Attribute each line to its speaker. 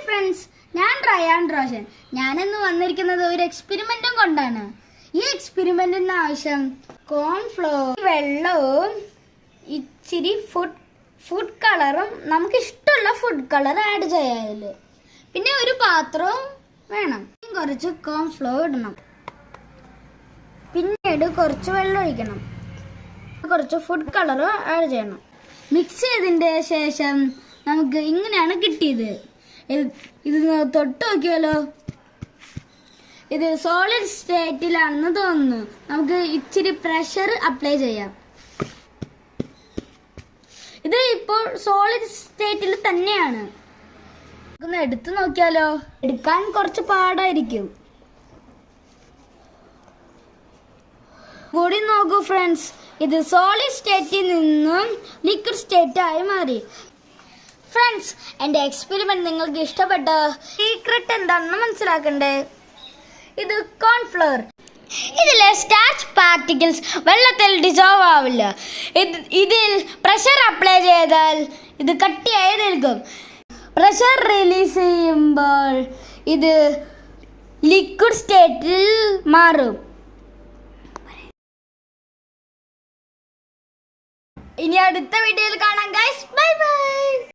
Speaker 1: Friends, ഞാൻ Ryan Roshan. ഞാനിന്ന് വന്നിരിക്കുന്നത് ഒരു എക്സ്പെരിമെന്റും കൊണ്ടാണ്. ഈ എക്സ്പെരിമെന്റിന് ആവശ്യം കോൺഫ്ലോർ, വെള്ളവും ഇച്ചിരി ഫുഡ് കളറും, നമുക്ക് ഇഷ്ടമുള്ള ഫുഡ് കളർ ആഡ് ചെയ്യാതിൽ, പിന്നെ ഒരു പാത്രവും വേണം. കുറച്ച് കോൺഫ്ലോർ ഇടണം, പിന്നീട് കുറച്ച് വെള്ളം ഒഴിക്കണം, കുറച്ച് ഫുഡ് കളർ ആഡ് ചെയ്യണം. മിക്സ് ചെയ്തതിൻ്റെ ശേഷം നമുക്ക് ഇങ്ങനെയാണ് കിട്ടിയത്. ഇത് തൊട്ട് നോക്കിയാലോ, ഇത് സോളിഡ് സ്റ്റേറ്റിലാണെന്ന് തോന്നുന്നു. നമുക്ക് ഇച്ചിരി പ്രഷർ അപ്ലൈ ചെയ്യാം. ഇത് ഇപ്പോൾ സോളിഡ് സ്റ്റേറ്റിൽ തന്നെയാണ്. നമുക്കൊന്ന് എടുത്തു നോക്കിയാലോ. എടുക്കാൻ കുറച്ച് പാടായിരിക്കും. കൂടി നോക്കൂ ഫ്രണ്ട്സ്, ഇത് സോളിഡ് സ്റ്റേറ്റിൽ നിന്നും ലിക്വിഡ് സ്റ്റേറ്റ് ആയി മാറി. ഫ്രണ്ട്സ്, എൻ്റെ എക്സ്പെരിമെന്റ് നിങ്ങൾക്ക് ഇഷ്ടപ്പെട്ട സീക്രട്ട് എന്താണെന്ന് മനസ്സിലാക്കണ്ടേ? ഇത് കോൺഫ്ലവർ. ഇതിലെ സ്റ്റാർച്ച് പാർട്ടിക്കിൾസ് വെള്ളത്തിൽ ഡിസോൾവ് ആവില്ല. ഇതിൽ പ്രഷർ അപ്ലൈ ചെയ്താൽ ഇത് കട്ടിയായി നിൽക്കും. പ്രഷർ റിലീസ് ചെയ്യുമ്പോൾ ഇത് ലിക്വിഡ് സ്റ്റേറ്റിൽ മാറും. ഇനി അടുത്ത വീഡിയോയിൽ കാണാം ഗൈസ്. Bye bye.